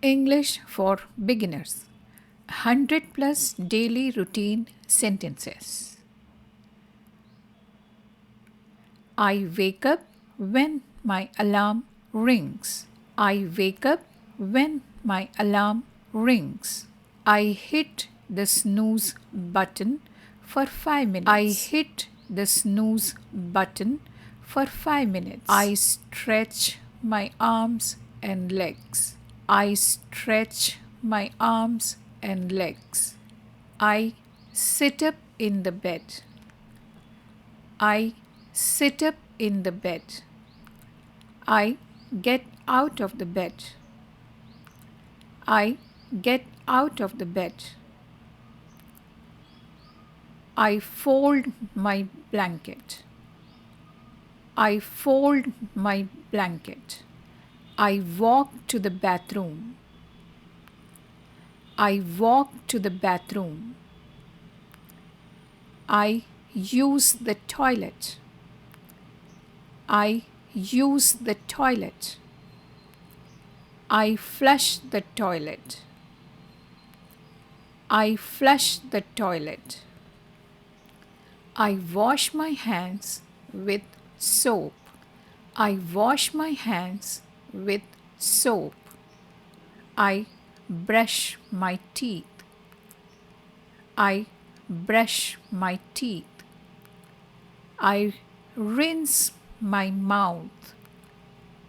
English for beginners. 100 plus daily routine sentences. I wake up when my alarm rings. I wake up when my alarm rings. I hit the snooze button for 5 minutes. I hit the snooze button for 5 minutes. I stretch my arms and legs. I stretch my arms and legs. I sit up in the bed. I sit up in the bed. I get out of the bed. I get out of the bed. I fold my blanket. I fold my blanket. I walk to the bathroom. I walk to the bathroom. I use the toilet. I use the toilet. I flush the toilet. I flush the toilet. I wash my hands with soap. I wash my hands with soap. I brush my teeth. I brush my teeth. I rinse my mouth.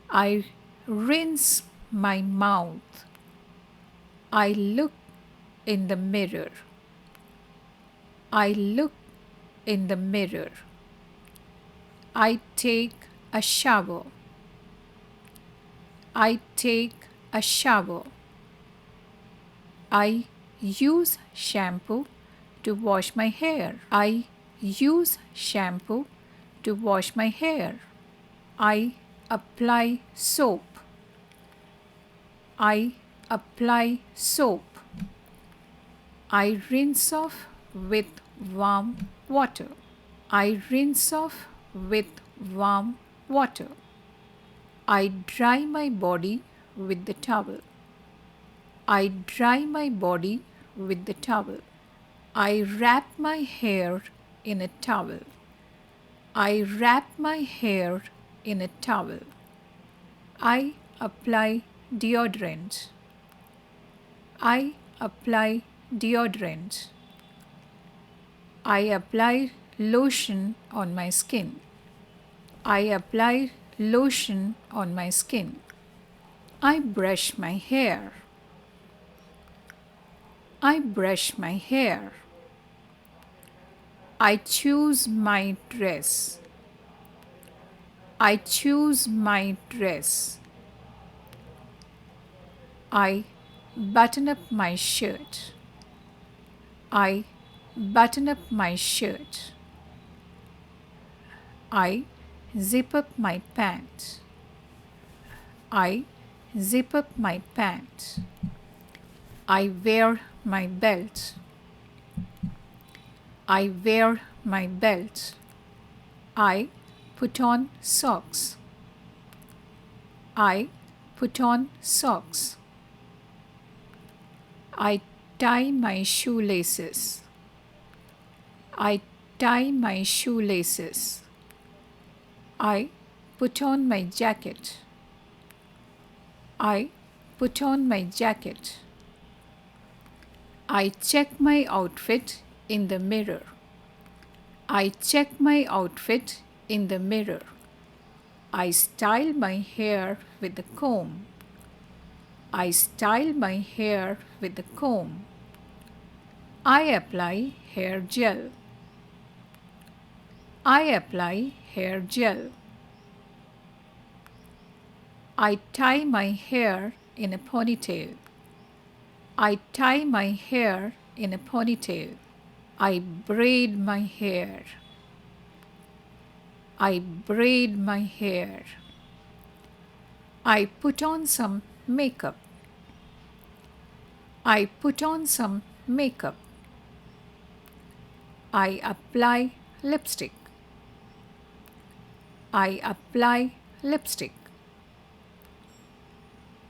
I rinse my mouth. I look in the mirror. I look in the mirror. I take a shower. I take a shower. I use shampoo to wash my hair. I use shampoo to wash my hair. I apply soap. I apply soap. I rinse off with warm water. I rinse off with warm water. I dry my body with the towel. I dry my body with the towel. I wrap my hair in a towel. I wrap my hair in a towel. I apply deodorant. I apply deodorant. I apply lotion on my skin. I apply lotion on my skin. I brush my hair. I brush my hair. I choose my dress. I choose my dress. I button up my shirt. I button up my shirt. I zip up my pants. I zip up my pants. I wear my belt. I wear my belt. I put on socks. I put on socks. I tie my shoelaces. I tie my shoelaces. I put on my jacket. I put on my jacket. I check my outfit in the mirror. I check my outfit in the mirror. I style my hair with a comb. I style my hair with a comb. I apply hair gel. I apply hair gel. I tie my hair in a ponytail. I tie my hair in a ponytail. I braid my hair. I braid my hair. I put on some makeup. I put on some makeup. I apply lipstick. I apply lipstick.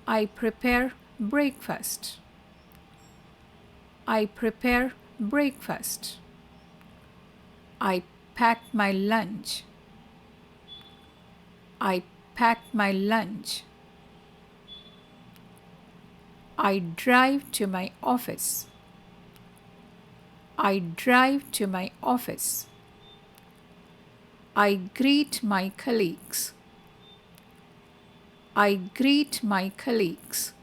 I prepare breakfast. I prepare breakfast. I pack my lunch. I pack my lunch. I drive to my office. I drive to my office. I greet my colleagues. I greet my colleagues.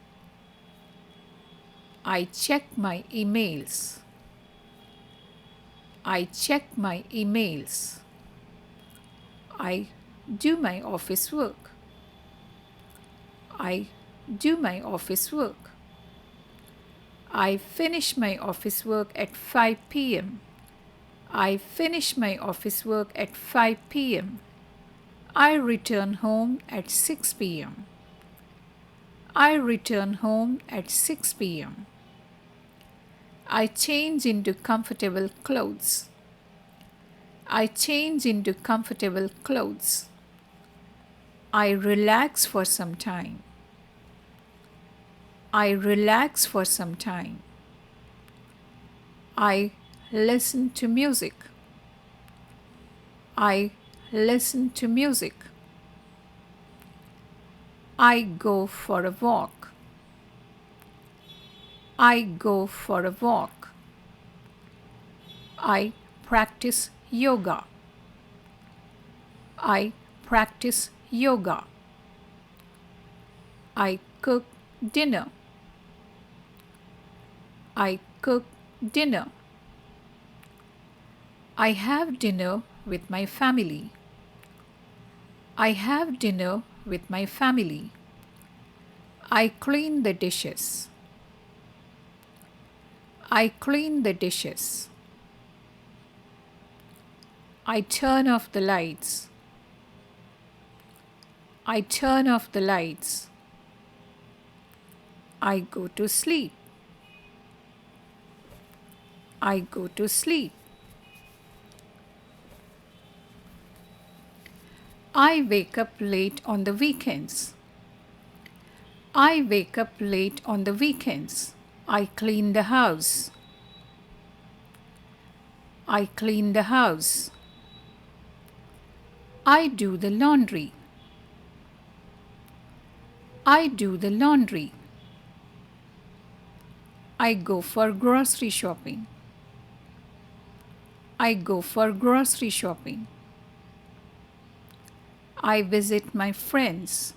I check my emails. I check my emails. I do my office work. I do my office work. I finish my office work at 5 p.m. I finish my office work at 5 p.m. I return home at 6 p.m. I return home at 6 p.m. I change into comfortable clothes. I change into comfortable clothes. I relax for some time. I relax for some time. I listen to music. I listen to music. I go for a walk. I go for a walk. I practice yoga. I practice yoga. I cook dinner. I cook dinner. I have dinner with my family. I have dinner with my family. I clean the dishes. I clean the dishes. I turn off the lights. I turn off the lights. I go to sleep. I go to sleep. I wake up late on the weekends. I wake up late on the weekends. I clean the house. I clean the house. I do the laundry. I do the laundry. I go for grocery shopping. I go for grocery shopping. I visit my friends.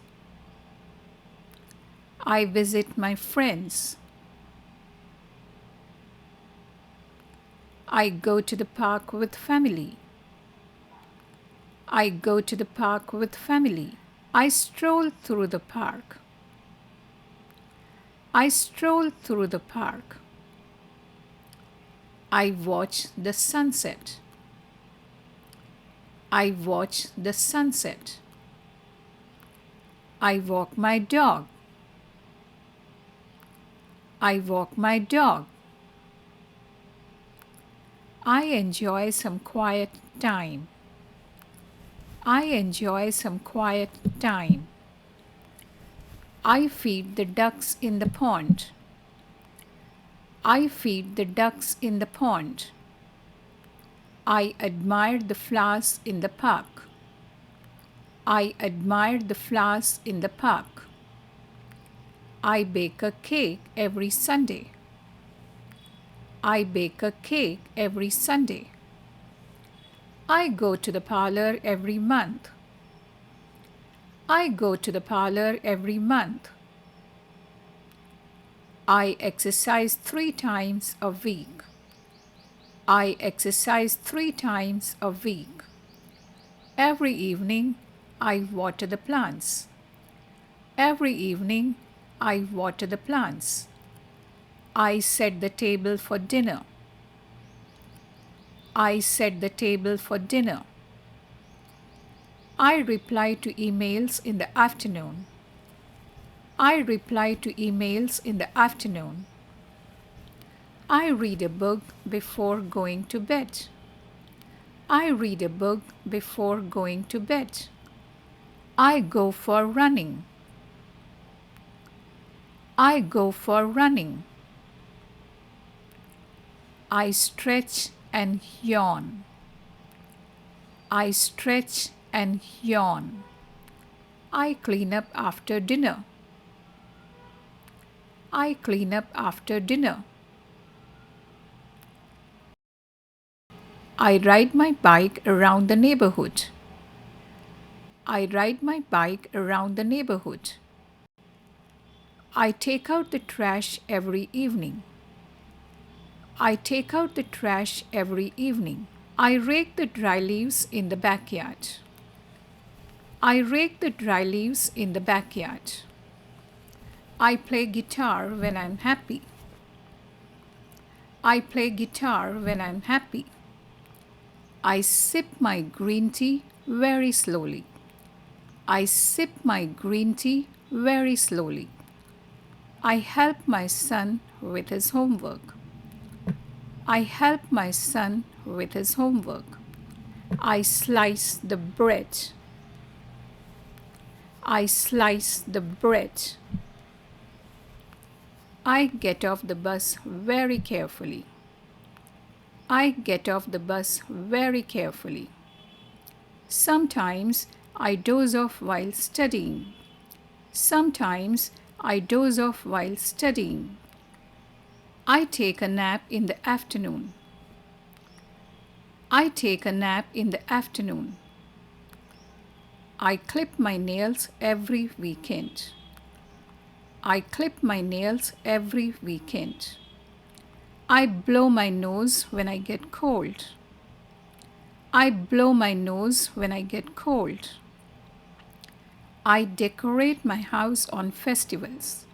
I visit my friends. I go to the park with family. I go to the park with family. I stroll through the park. I stroll through the park. I watch the sunset. I watch the sunset. I walk my dog. I walk my dog. I enjoy some quiet time. I enjoy some quiet time. I feed the ducks in the pond. I feed the ducks in the pond. I admire the flowers in the park. I admire the flowers in the park. I bake a cake every Sunday. I bake a cake every Sunday. I go to the parlor every month. I go to the parlor every month. I exercise 3 times a week. I exercise 3 times a week. Every evening, I water the plants. Every evening, I water the plants. I set the table for dinner. I set the table for dinner. I reply to emails in the afternoon. I reply to emails in the afternoon. I read a book before going to bed. I read a book before going to bed. I go for running. I go for running. I stretch and yawn. I stretch and yawn. I clean up after dinner. I clean up after dinner. I ride my bike around the neighborhood. I ride my bike around the neighborhood. I take out the trash every evening. I take out the trash every evening. I rake the dry leaves in the backyard. I rake the dry leaves in the backyard. I play guitar when I'm happy. I play guitar when I'm happy. I sip my green tea very slowly. I sip my green tea very slowly. I help my son with his homework. I help my son with his homework. I slice the bread. I slice the bread. I get off the bus very carefully. I get off the bus very carefully. Sometimes I doze off while studying. Sometimes I doze off while studying. I take a nap in the afternoon. I take a nap in the afternoon. I clip my nails every weekend. I clip my nails every weekend. I blow my nose when I get cold. I blow my nose when I get cold. I decorate my house on festivals.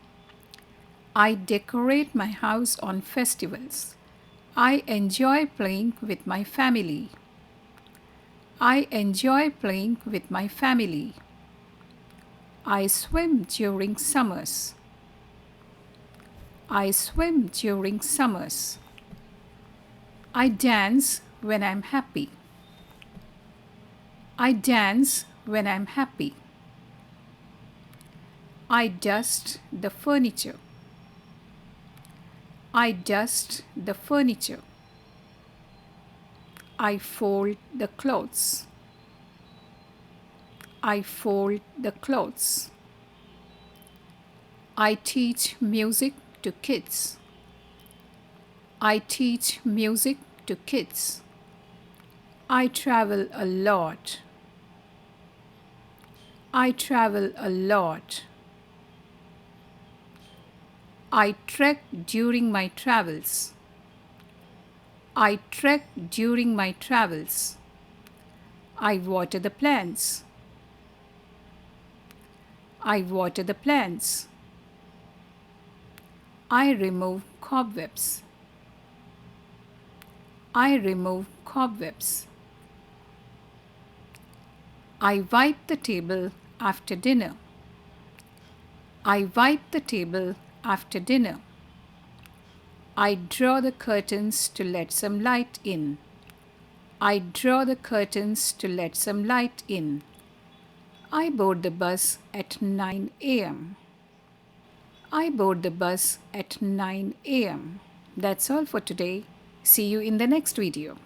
I decorate my house on festivals. I enjoy playing with my family. I enjoy playing with my family. I swim during summers. I swim during summers. I dance when I'm happy. I dance when I'm happy. I dust the furniture. I dust the furniture. I fold the clothes. I fold the clothes. I teach music to kids. I teach music to kids. I travel a lot. I travel a lot. I trek during my travels. I trek during my travels. I water the plants. I water the plants. I remove cobwebs. I remove cobwebs. I wipe the table after dinner. I wipe the table after dinner. I draw the curtains to let some light in. I draw the curtains to let some light in. I board the bus at 9 a.m. I board the bus at 9 a.m. That's all for today. See you in the next video.